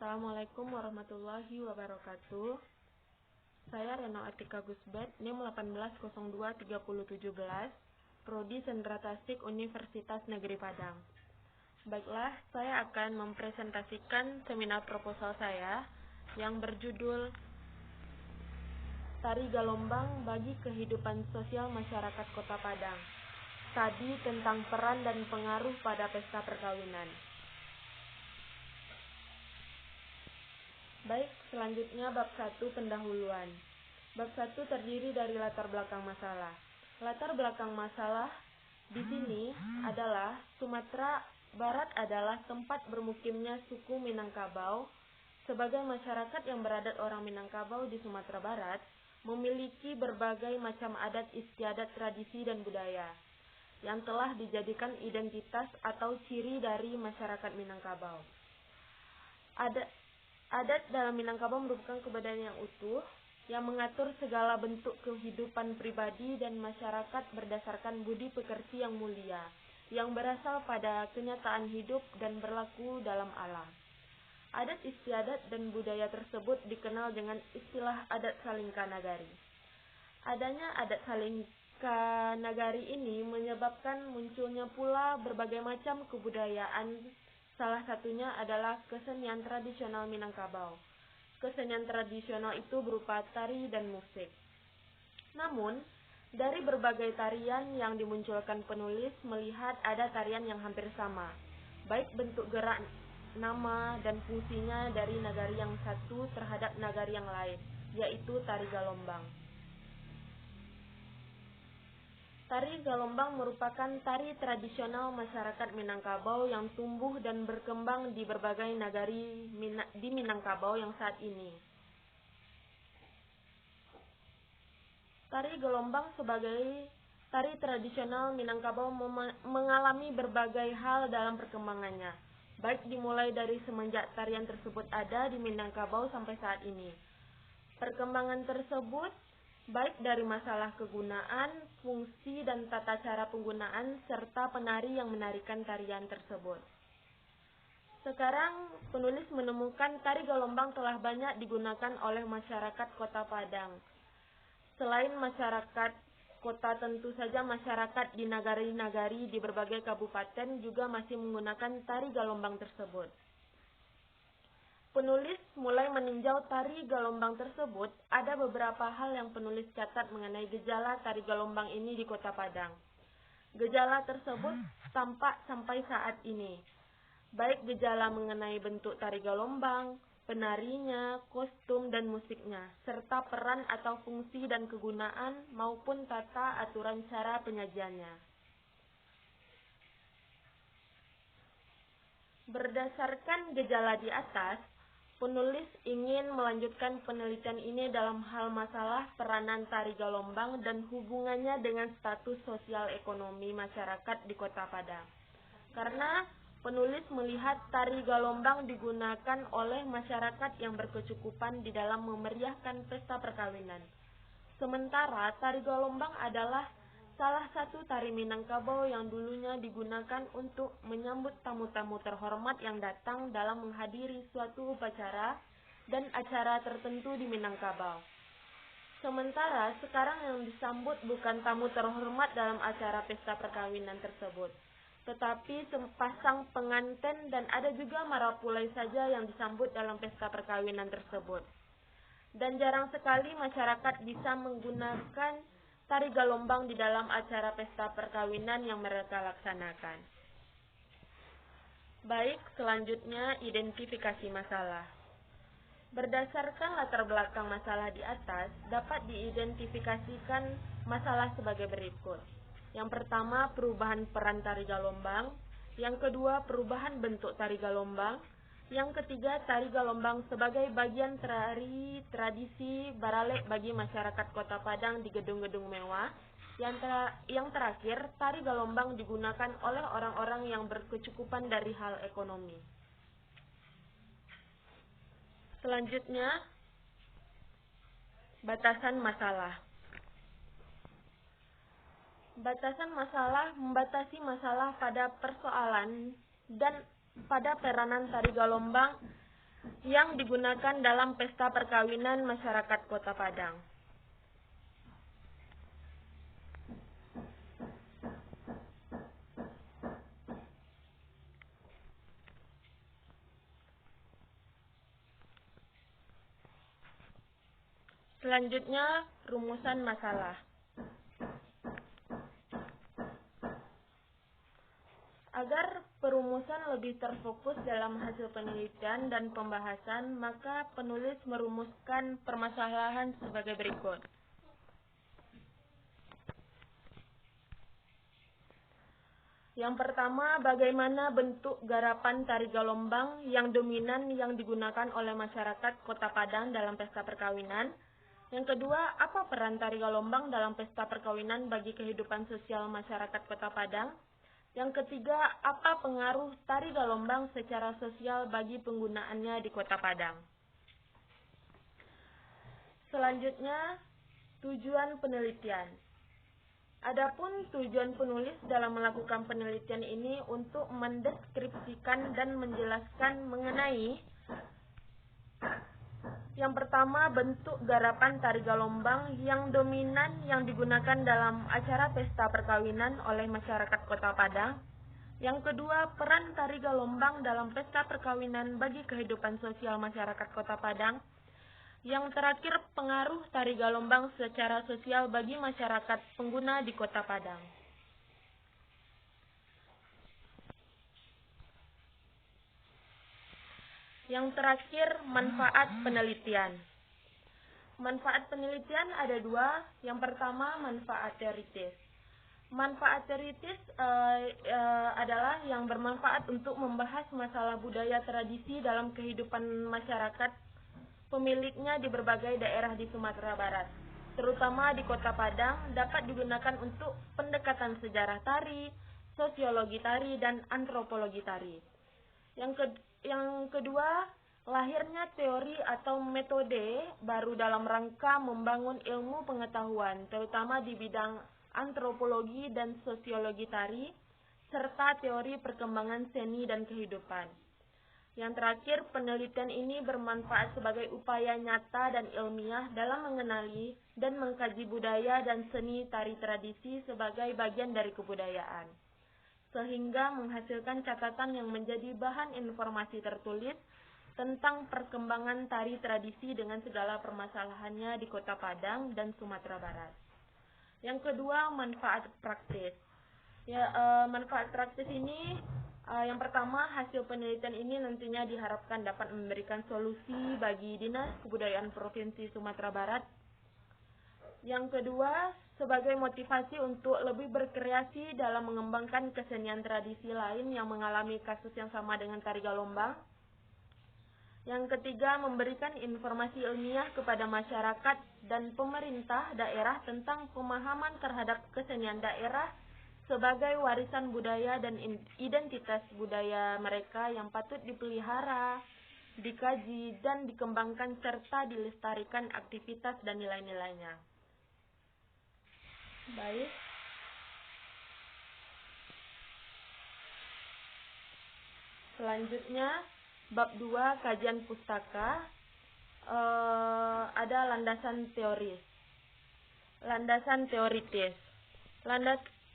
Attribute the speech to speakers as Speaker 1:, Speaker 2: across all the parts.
Speaker 1: Assalamualaikum warahmatullahi wabarakatuh. Saya Reno Atika Gusbet, NIM 18023017, Prodi Sendra Tasik Universitas Negeri Padang. Baiklah, saya akan mempresentasikan seminar proposal saya yang berjudul Tari Galombang bagi Kehidupan Sosial Masyarakat Kota Padang. Tadi tentang peran dan pengaruh pada pesta perkawinan. Baik, selanjutnya bab 1 pendahuluan. Bab 1 terdiri dari latar belakang masalah. Latar belakang masalah di sini adalah Sumatera Barat adalah tempat bermukimnya suku Minangkabau. Sebagai masyarakat yang beradat orang Minangkabau di Sumatera Barat, memiliki berbagai macam adat istiadat, tradisi, dan budaya yang telah dijadikan identitas atau ciri dari masyarakat Minangkabau. Adat dalam Minangkabau merupakan kebudayaan yang utuh yang mengatur segala bentuk kehidupan pribadi dan masyarakat berdasarkan budi pekerti yang mulia, yang berasal pada kenyataan hidup dan berlaku dalam alam. Adat istiadat dan budaya tersebut dikenal dengan istilah adat Salingka Nagari. Adanya adat Salingka Nagari ini menyebabkan munculnya pula berbagai macam kebudayaan. Salah satunya adalah kesenian tradisional Minangkabau. Kesenian tradisional itu berupa tari dan musik. Namun, dari berbagai tarian yang dimunculkan penulis melihat ada tarian yang hampir sama, baik bentuk gerak, nama, dan fungsinya dari nagari yang satu terhadap nagari yang lain, yaitu tari galombang. Tari galombang merupakan tari tradisional masyarakat Minangkabau yang tumbuh dan berkembang di berbagai nagari di Minangkabau yang saat ini. Tari galombang sebagai tari tradisional Minangkabau mengalami berbagai hal dalam perkembangannya, baik dimulai dari semenjak tarian tersebut ada di Minangkabau sampai saat ini. Perkembangan tersebut baik dari masalah kegunaan, fungsi, dan tata cara penggunaan, serta penari yang menarikan tarian tersebut. Sekarang, penulis menemukan tari galombang telah banyak digunakan oleh masyarakat Kota Padang. Selain masyarakat kota, tentu saja masyarakat di nagari-nagari di berbagai kabupaten juga masih menggunakan tari galombang tersebut. Penulis mulai meninjau tari galombang tersebut, ada beberapa hal yang penulis catat mengenai gejala tari galombang ini di Kota Padang. Gejala tersebut tampak sampai saat ini, baik gejala mengenai bentuk tari galombang, penarinya, kostum dan musiknya, serta peran atau fungsi dan kegunaan maupun tata aturan cara penyajiannya. Berdasarkan gejala di atas, penulis ingin melanjutkan penelitian ini dalam hal masalah peranan tari galombang dan hubungannya dengan status sosial ekonomi masyarakat di Kota Padang. Karena penulis melihat tari galombang digunakan oleh masyarakat yang berkecukupan di dalam memeriahkan pesta perkawinan. Sementara tari galombang adalah salah satu tari Minangkabau yang dulunya digunakan untuk menyambut tamu-tamu terhormat yang datang dalam menghadiri suatu upacara dan acara tertentu di Minangkabau. Sementara sekarang yang disambut bukan tamu terhormat dalam acara pesta perkawinan tersebut, tetapi sepasang pengantin, dan ada juga marapulai saja yang disambut dalam pesta perkawinan tersebut. Dan jarang sekali masyarakat bisa menggunakan tari galombang di dalam acara pesta perkawinan yang mereka laksanakan. Baik, selanjutnya identifikasi masalah. Berdasarkan latar belakang masalah di atas, dapat diidentifikasikan masalah sebagai berikut. Yang pertama, perubahan peran tari galombang. Yang kedua, perubahan bentuk tari galombang. Yang ketiga, tari galombang sebagai bagian dari tradisi baralek bagi masyarakat Kota Padang di gedung-gedung mewah. Yang terakhir, tari galombang digunakan oleh orang-orang yang berkecukupan dari hal ekonomi. Selanjutnya, batasan masalah. Batasan masalah membatasi masalah pada persoalan dan pada peranan tari galombang yang digunakan dalam pesta perkawinan masyarakat Kota Padang. Selanjutnya, rumusan masalah. Agar perumusan lebih terfokus dalam hasil penelitian dan pembahasan, maka penulis merumuskan permasalahan sebagai berikut. Yang pertama, bagaimana bentuk garapan tari galombang yang dominan yang digunakan oleh masyarakat Kota Padang dalam pesta perkawinan? Yang kedua, apa peran tari galombang dalam pesta perkawinan bagi kehidupan sosial masyarakat Kota Padang? Yang ketiga, apa pengaruh tari galombang secara sosial bagi penggunaannya di Kota Padang? Selanjutnya, tujuan penelitian. Adapun tujuan penulis dalam melakukan penelitian ini untuk mendeskripsikan dan menjelaskan mengenai yang pertama, bentuk garapan tari galombang yang dominan yang digunakan dalam acara pesta perkawinan oleh masyarakat Kota Padang. Yang kedua, peran tari galombang dalam pesta perkawinan bagi kehidupan sosial masyarakat Kota Padang. Yang terakhir, pengaruh tari galombang secara sosial bagi masyarakat pengguna di Kota Padang. Yang terakhir, manfaat penelitian. Manfaat penelitian ada dua. Yang pertama, manfaat teoritis. Manfaat teoritis adalah yang bermanfaat untuk membahas masalah budaya tradisi dalam kehidupan masyarakat pemiliknya di berbagai daerah di Sumatera Barat, terutama di Kota Padang, dapat digunakan untuk pendekatan sejarah tari, sosiologi tari, dan antropologi tari. Yang kedua, lahirnya teori atau metode baru dalam rangka membangun ilmu pengetahuan, terutama di bidang antropologi dan sosiologi tari, serta teori perkembangan seni dan kehidupan. Yang terakhir, penelitian ini bermanfaat sebagai upaya nyata dan ilmiah dalam mengenali dan mengkaji budaya dan seni tari tradisi sebagai bagian dari kebudayaan, sehingga menghasilkan catatan yang menjadi bahan informasi tertulis tentang perkembangan tari tradisi dengan segala permasalahannya di Kota Padang dan Sumatera Barat. Yang kedua, manfaat praktis. Manfaat praktis ini, yang pertama, hasil penelitian ini nantinya diharapkan dapat memberikan solusi bagi Dinas Kebudayaan Provinsi Sumatera Barat. Yang kedua, sebagai motivasi untuk lebih berkreasi dalam mengembangkan kesenian tradisi lain yang mengalami kasus yang sama dengan tari galombang. Yang ketiga, memberikan informasi ilmiah kepada masyarakat dan pemerintah daerah tentang pemahaman terhadap kesenian daerah sebagai warisan budaya dan identitas budaya mereka yang patut dipelihara, dikaji, dan dikembangkan serta dilestarikan aktivitas dan nilai-nilainya. Baik. Selanjutnya, bab 2, kajian pustaka. Ada landasan teoris. Landasan teoritis.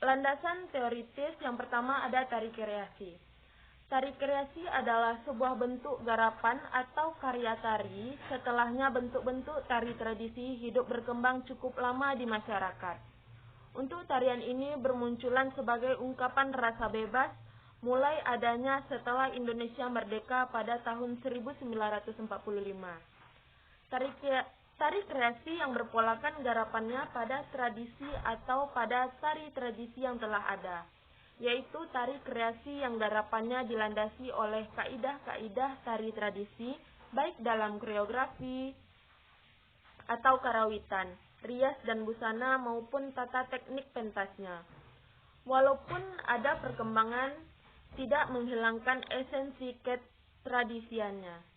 Speaker 1: Landasan teoritis yang pertama ada tari kreasi. Tari kreasi adalah sebuah bentuk garapan atau karya tari setelahnya bentuk-bentuk tari tradisi hidup berkembang cukup lama di masyarakat. Untuk tarian ini bermunculan sebagai ungkapan rasa bebas mulai adanya setelah Indonesia merdeka pada tahun 1945. Tari kreasi yang berpolakan garapannya pada tradisi atau pada tari tradisi yang telah ada, yaitu tari kreasi yang garapannya dilandasi oleh kaidah-kaidah tari tradisi, baik dalam koreografi atau karawitan, rias dan busana maupun tata teknik pentasnya. Walaupun ada perkembangan, tidak menghilangkan esensi ketradisiannya.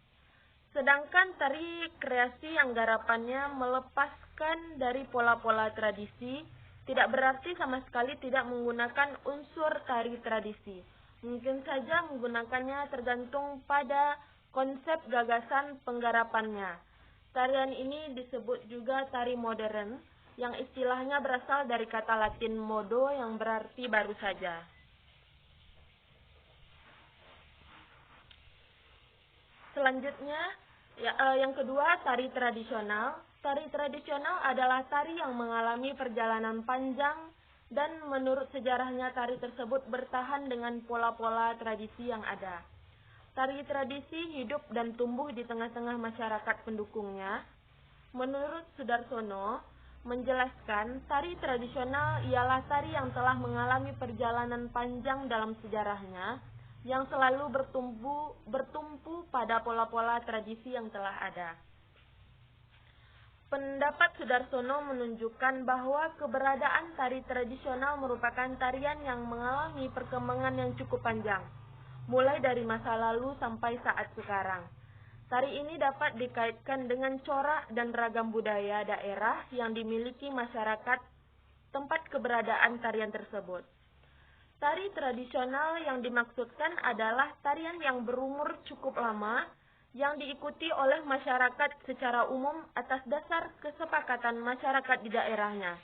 Speaker 1: Sedangkan tari kreasi yang garapannya melepaskan dari pola-pola tradisi, tidak berarti sama sekali tidak menggunakan unsur tari tradisi. Mungkin saja menggunakannya tergantung pada konsep gagasan penggarapannya. Tarian ini disebut juga tari modern, yang istilahnya berasal dari kata Latin modo yang berarti baru saja. Selanjutnya, yang kedua, tari tradisional. Tari tradisional adalah tari yang mengalami perjalanan panjang dan menurut sejarahnya tari tersebut bertahan dengan pola-pola tradisi yang ada. Tari tradisi hidup dan tumbuh di tengah-tengah masyarakat pendukungnya. Menurut Sudarsono, menjelaskan tari tradisional ialah tari yang telah mengalami perjalanan panjang dalam sejarahnya, yang selalu bertumpu pada pola-pola tradisi yang telah ada. Pendapat Sudarsono menunjukkan bahwa keberadaan tari tradisional merupakan tarian yang mengalami perkembangan yang cukup panjang, mulai dari masa lalu sampai saat sekarang. Tari ini dapat dikaitkan dengan corak dan ragam budaya daerah yang dimiliki masyarakat tempat keberadaan tarian tersebut. Tari tradisional yang dimaksudkan adalah tarian yang berumur cukup lama, yang diikuti oleh masyarakat secara umum atas dasar kesepakatan masyarakat di daerahnya.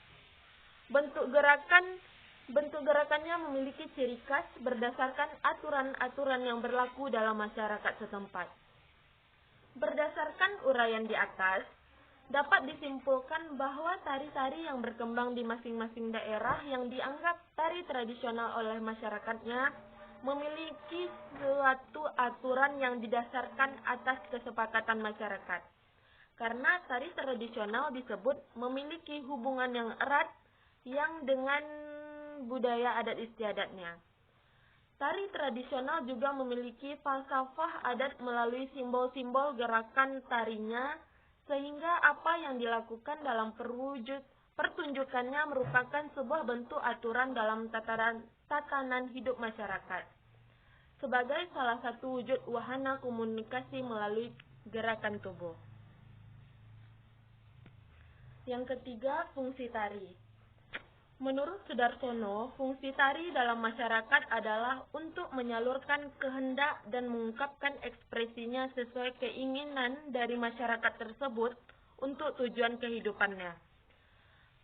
Speaker 1: Bentuk gerakannya memiliki ciri khas berdasarkan aturan-aturan yang berlaku dalam masyarakat setempat. Berdasarkan uraian di atas, dapat disimpulkan bahwa tari-tari yang berkembang di masing-masing daerah yang dianggap tari tradisional oleh masyarakatnya memiliki suatu aturan yang didasarkan atas kesepakatan masyarakat. Karena tari tradisional disebut memiliki hubungan yang erat yang dengan budaya adat istiadatnya. Tari tradisional juga memiliki falsafah adat melalui simbol-simbol gerakan tarinya, sehingga apa yang dilakukan dalam pertunjukannya merupakan sebuah bentuk aturan dalam tatanan hidup masyarakat, sebagai salah satu wujud wahana komunikasi melalui gerakan tubuh. Yang ketiga, fungsi tari. Menurut Sudarsono, fungsi tari dalam masyarakat adalah untuk menyalurkan kehendak dan mengungkapkan ekspresinya sesuai keinginan dari masyarakat tersebut untuk tujuan kehidupannya.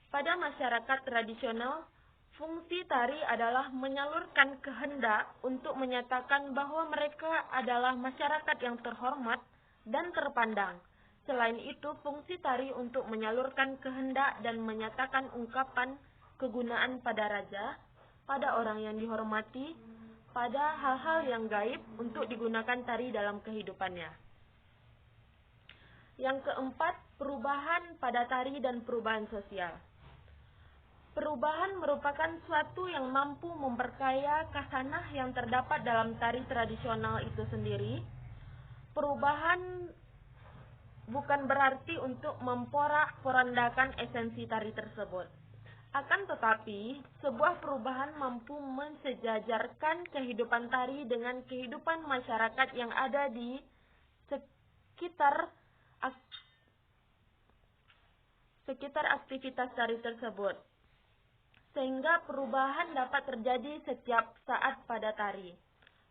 Speaker 1: Pada masyarakat tradisional, fungsi tari adalah menyalurkan kehendak untuk menyatakan bahwa mereka adalah masyarakat yang terhormat dan terpandang. Selain itu, fungsi tari untuk menyalurkan kehendak dan menyatakan ungkapan kegunaan pada raja, pada orang yang dihormati, pada hal-hal yang gaib untuk digunakan tari dalam kehidupannya. Yang keempat, perubahan pada tari dan perubahan sosial. Perubahan merupakan suatu yang mampu memperkaya khasanah yang terdapat dalam tari tradisional itu sendiri. Perubahan bukan berarti untuk memporak-porandakan esensi tari tersebut. Akan tetapi, sebuah perubahan mampu mensejajarkan kehidupan tari dengan kehidupan masyarakat yang ada di sekitar aktivitas tari tersebut, sehingga perubahan dapat terjadi setiap saat pada tari.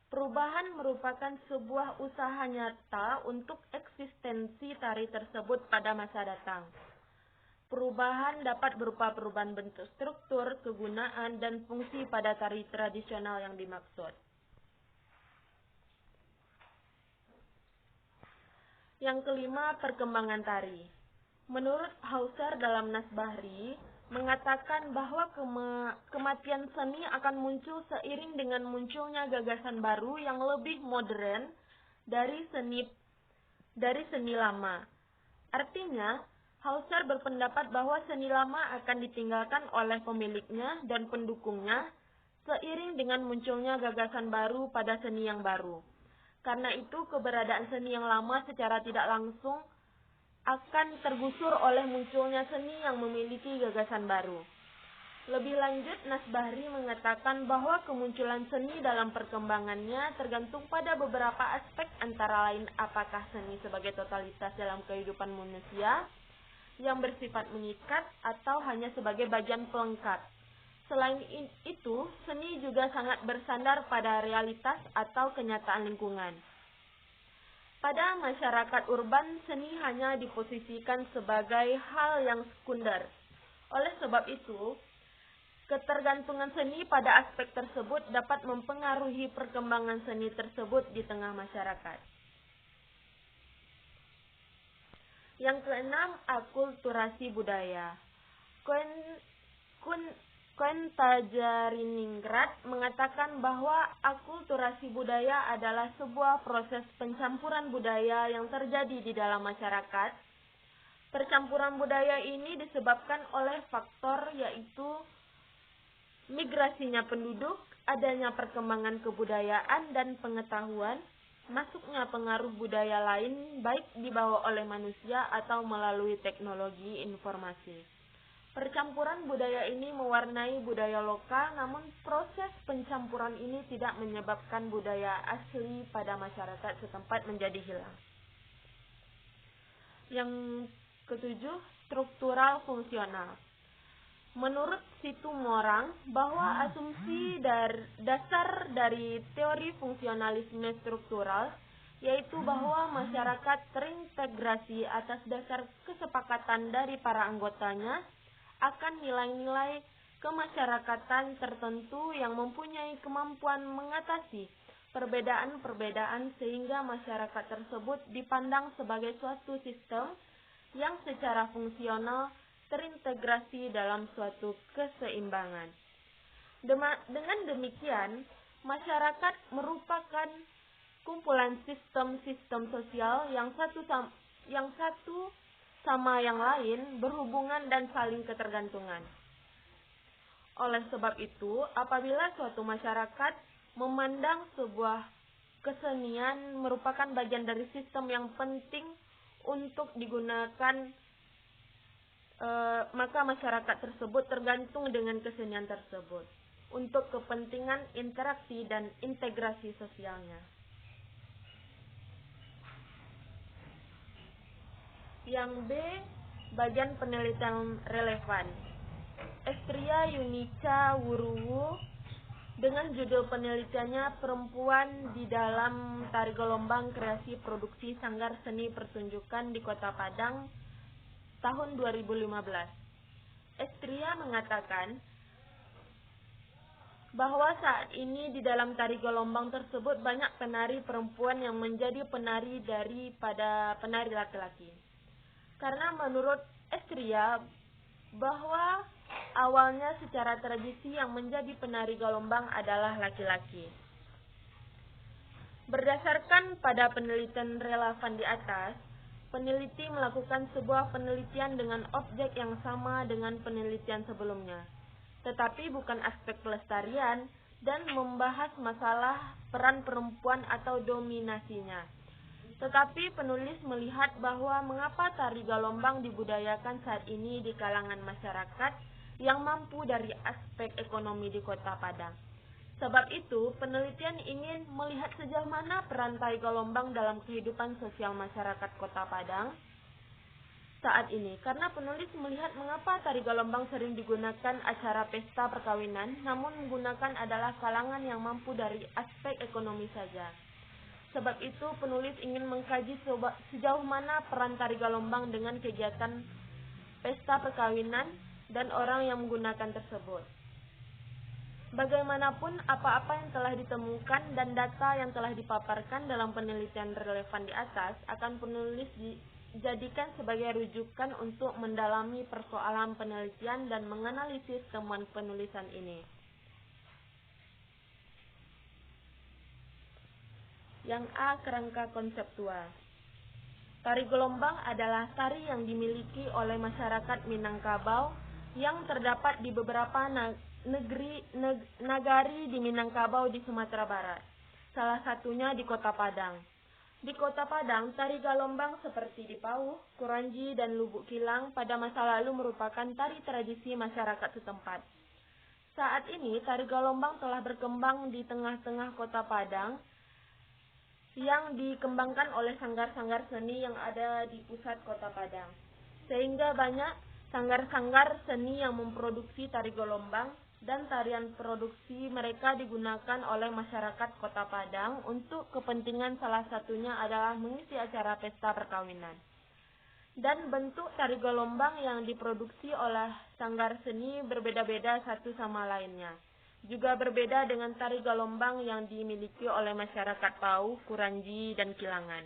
Speaker 1: Perubahan merupakan sebuah usaha nyata untuk eksistensi tari tersebut pada masa datang. Perubahan dapat berupa perubahan bentuk struktur, kegunaan, dan fungsi pada tari tradisional yang dimaksud. Yang kelima, perkembangan tari. Menurut Hauser dalam Nas Bahri, mengatakan bahwa kematian seni akan muncul seiring dengan munculnya gagasan baru yang lebih modern dari seni lama. Artinya, Hauser berpendapat bahwa seni lama akan ditinggalkan oleh pemiliknya dan pendukungnya seiring dengan munculnya gagasan baru pada seni yang baru. Karena itu, keberadaan seni yang lama secara tidak langsung akan tergusur oleh munculnya seni yang memiliki gagasan baru. Lebih lanjut, Nas Bahri mengatakan bahwa kemunculan seni dalam perkembangannya tergantung pada beberapa aspek, antara lain apakah seni sebagai totalitas dalam kehidupan manusia yang bersifat mengikat atau hanya sebagai bagian pelengkap. Selain itu, seni juga sangat bersandar pada realitas atau kenyataan lingkungan. Pada masyarakat urban, seni hanya diposisikan sebagai hal yang sekunder. Oleh sebab itu, ketergantungan seni pada aspek tersebut dapat mempengaruhi perkembangan seni tersebut di tengah masyarakat. Yang keenam, akulturasi budaya. Tajariningrat mengatakan bahwa akulturasi budaya adalah sebuah proses pencampuran budaya yang terjadi di dalam masyarakat. Percampuran budaya ini disebabkan oleh faktor yaitu migrasinya penduduk, adanya perkembangan kebudayaan dan pengetahuan, masuknya pengaruh budaya lain baik dibawa oleh manusia atau melalui teknologi informasi. Percampuran budaya ini mewarnai budaya lokal, namun proses pencampuran ini tidak menyebabkan budaya asli pada masyarakat setempat menjadi hilang. Yang ketujuh, struktural fungsional. Menurut Situmorang, bahwa asumsi dasar dari teori fungsionalisme struktural yaitu bahwa masyarakat terintegrasi atas dasar kesepakatan dari para anggotanya akan nilai-nilai kemasyarakatan tertentu yang mempunyai kemampuan mengatasi perbedaan-perbedaan sehingga masyarakat tersebut dipandang sebagai suatu sistem yang secara fungsional terintegrasi dalam suatu keseimbangan. Dengan demikian, masyarakat merupakan kumpulan sistem-sistem sosial yang satu sama yang lain berhubungan dan saling ketergantungan. Oleh sebab itu, apabila suatu masyarakat memandang sebuah kesenian merupakan bagian dari sistem yang penting untuk digunakan, maka masyarakat tersebut tergantung dengan kesenian tersebut untuk kepentingan interaksi dan integrasi sosialnya. Yang B, bagian penelitian relevan. Estria Yunica Wuruwu dengan judul penelitiannya Perempuan di dalam Tari Gelombang Kreasi Produksi Sanggar Seni Pertunjukan di Kota Padang tahun 2015. Estria mengatakan bahwa saat ini di dalam tari gelombang tersebut banyak penari perempuan yang menjadi penari daripada penari laki-laki. Karena menurut Estria bahwa awalnya secara tradisi yang menjadi penari gelombang adalah laki-laki. Berdasarkan pada penelitian relevan di atas, peneliti melakukan sebuah penelitian dengan objek yang sama dengan penelitian sebelumnya, tetapi bukan aspek pelestarian dan membahas masalah peran perempuan atau dominasinya. Tetapi penulis melihat bahwa mengapa tari galombang dibudayakan saat ini di kalangan masyarakat yang mampu dari aspek ekonomi di Kota Padang. Sebab itu, penelitian ingin melihat sejauh mana peran tari galombang dalam kehidupan sosial masyarakat Kota Padang saat ini. Karena penulis melihat mengapa tari galombang sering digunakan acara pesta perkawinan, namun menggunakan adalah kalangan yang mampu dari aspek ekonomi saja. Sebab itu, penulis ingin mengkaji sejauh mana peran tari galombang dengan kegiatan pesta perkawinan dan orang yang menggunakan tersebut. Bagaimanapun, apa-apa yang telah ditemukan dan data yang telah dipaparkan dalam penelitian relevan di atas akan penulis dijadikan sebagai rujukan untuk mendalami persoalan penelitian dan menganalisis temuan penulisan ini. Yang A, kerangka konseptual. Tari gelombang adalah tari yang dimiliki oleh masyarakat Minangkabau yang terdapat di beberapa nagari di Minangkabau di Sumatera Barat. Salah satunya di Kota Padang. Di Kota Padang, tari galombang seperti di Pauh, Kuranji, dan Lubuk Kilang pada masa lalu merupakan tari tradisi masyarakat setempat. Saat ini, tari galombang telah berkembang di tengah-tengah Kota Padang yang dikembangkan oleh sanggar-sanggar seni yang ada di pusat Kota Padang. Sehingga banyak sanggar-sanggar seni yang memproduksi tari gelombang dan tarian produksi mereka digunakan oleh masyarakat Kota Padang untuk kepentingan salah satunya adalah mengisi acara pesta perkawinan. Dan bentuk tari galombang yang diproduksi oleh sanggar seni berbeda-beda satu sama lainnya. Juga berbeda dengan tari galombang yang dimiliki oleh masyarakat Pau, Kuranji, dan Kilangan.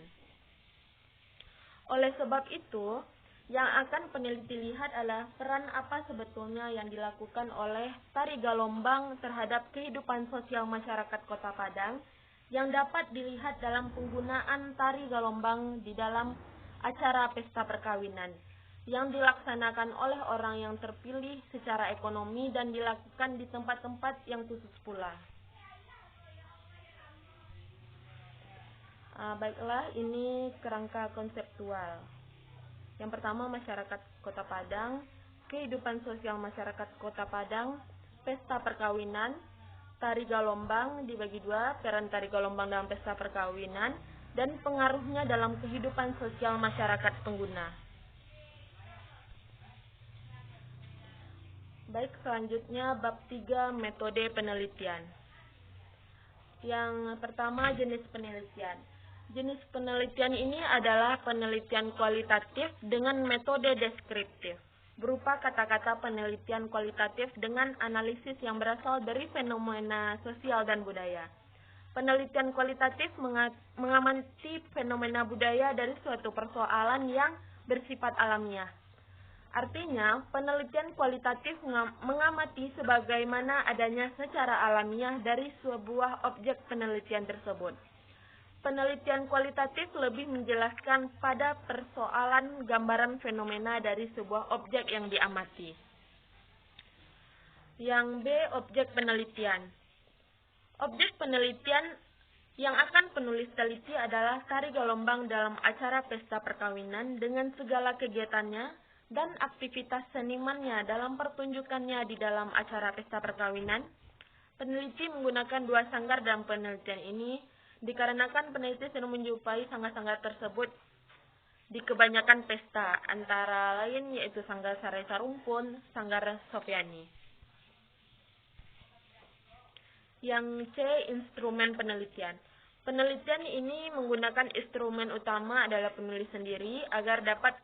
Speaker 1: Oleh sebab itu, yang akan peneliti lihat adalah peran apa sebetulnya yang dilakukan oleh tari galombang terhadap kehidupan sosial masyarakat Kota Padang yang dapat dilihat dalam penggunaan tari galombang di dalam acara pesta perkawinan yang dilaksanakan oleh orang yang terpilih secara ekonomi dan dilakukan di tempat-tempat yang khusus pula. Baiklah, ini kerangka konseptual. Yang pertama, masyarakat Kota Padang, kehidupan sosial masyarakat Kota Padang, pesta perkawinan, tari galombang dibagi dua, peran tari galombang dalam pesta perkawinan, dan pengaruhnya dalam kehidupan sosial masyarakat pengguna. Baik, selanjutnya bab 3 metode penelitian. Yang pertama, jenis penelitian. Jenis penelitian ini adalah penelitian kualitatif dengan metode deskriptif, berupa kata-kata penelitian kualitatif dengan analisis yang berasal dari fenomena sosial dan budaya. Penelitian kualitatif mengamati fenomena budaya dari suatu persoalan yang bersifat alamiah. Artinya, penelitian kualitatif mengamati sebagaimana adanya secara alamiah dari sebuah objek penelitian tersebut. Penelitian kualitatif lebih menjelaskan pada persoalan gambaran fenomena dari sebuah objek yang diamati. Yang B, objek penelitian. Objek penelitian yang akan penulis teliti adalah tari galombang dalam acara pesta perkawinan dengan segala kegiatannya dan aktivitas senimannya dalam pertunjukannya di dalam acara pesta perkawinan. Peneliti menggunakan dua sanggar dalam penelitian ini, dikarenakan peneliti sering menjumpai sanggar-sanggar tersebut di kebanyakan pesta, antara lain yaitu sanggar Sarai Sarumpun, sanggar Sofiani. Yang C, instrumen penelitian. Penelitian ini menggunakan instrumen utama adalah penulis sendiri agar dapat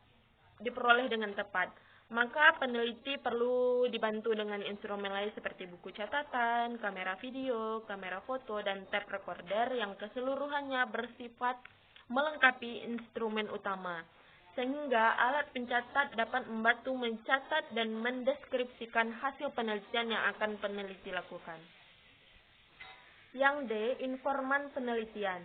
Speaker 1: diperoleh dengan tepat. Maka peneliti perlu dibantu dengan instrumen lain seperti buku catatan, kamera video, kamera foto, dan tape recorder yang keseluruhannya bersifat melengkapi instrumen utama. Sehingga alat pencatat dapat membantu mencatat dan mendeskripsikan hasil penelitian yang akan peneliti lakukan. Yang D, informan penelitian.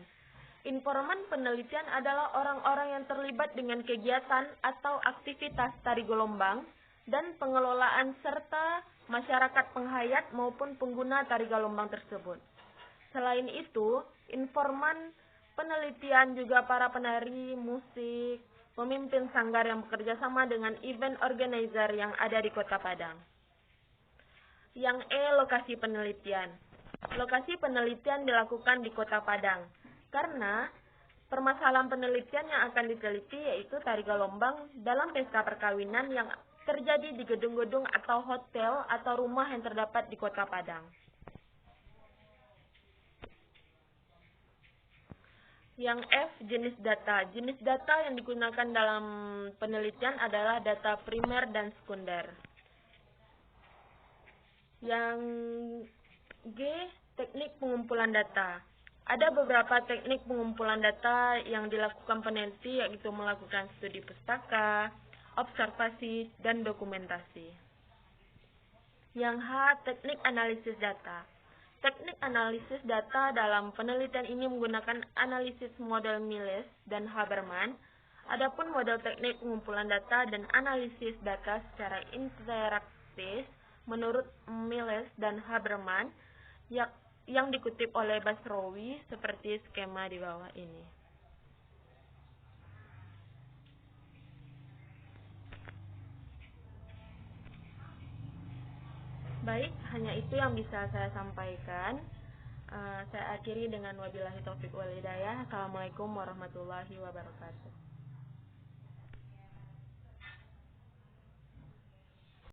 Speaker 1: Informan penelitian adalah orang-orang yang terlibat dengan kegiatan atau aktivitas tari galombang dan pengelolaan serta masyarakat penghayat maupun pengguna tari galombang tersebut. Selain itu, informan penelitian juga para penari, musik, pemimpin sanggar yang bekerja sama dengan event organizer yang ada di Kota Padang. Yang E, lokasi penelitian. Lokasi penelitian dilakukan di Kota Padang. Karena permasalahan penelitian yang akan diteliti yaitu tari galombang dalam pesta perkawinan yang terjadi di gedung-gedung atau hotel atau rumah yang terdapat di Kota Padang. Yang F, jenis data. Jenis data yang digunakan dalam penelitian adalah data primer dan sekunder. Yang G, teknik pengumpulan data. Ada beberapa teknik pengumpulan data yang dilakukan peneliti, yaitu melakukan studi pustaka, observasi, dan dokumentasi. Yang H, teknik analisis data. Teknik analisis data dalam penelitian ini menggunakan analisis model Miles dan Haberman. Adapun model teknik pengumpulan data dan analisis data secara interaktif menurut Miles dan Haberman yang dikutip oleh Basrowi seperti skema di bawah ini. Baik, hanya itu yang bisa saya sampaikan. Saya akhiri dengan wabillahi taufiq wal hidayah. Assalamualaikum warahmatullahi wabarakatuh.